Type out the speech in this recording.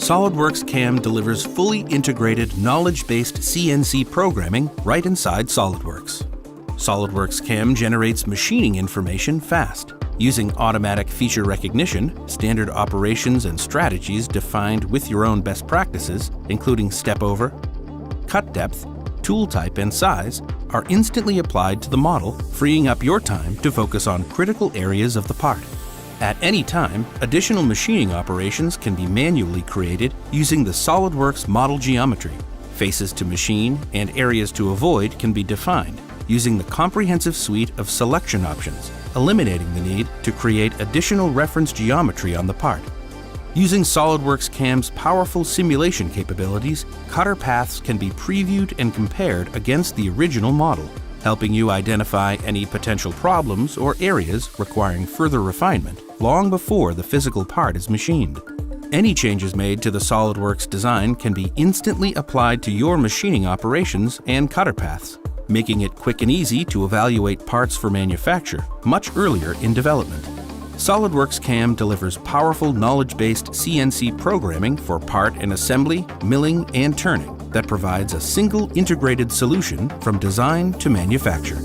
SolidWorks Cam delivers fully integrated, knowledge-based CNC programming right inside SolidWorks. SolidWorks Cam generates machining information fast, using automatic feature recognition, standard operations and strategies defined with your own best practices, including step over, cut depth, tool type and size, are instantly applied to the model, freeing up your time to focus on critical areas of the part. At any time, additional machining operations can be manually created using the SolidWorks model geometry. Faces to machine and areas to avoid can be defined using the comprehensive suite of selection options, eliminating the need to create additional reference geometry on the part. Using SolidWorks Cam's powerful simulation capabilities, cutter paths can be previewed and compared against the original model, helping you identify any potential problems or areas requiring further refinement long before the physical part is machined. Any changes made to the SolidWorks design can be instantly applied to your machining operations and cutter paths, making it quick and easy to evaluate parts for manufacture much earlier in development. SolidWorks Cam delivers powerful knowledge-based CNC programming for part and assembly, milling, and turning that provides a single integrated solution from design to manufacture.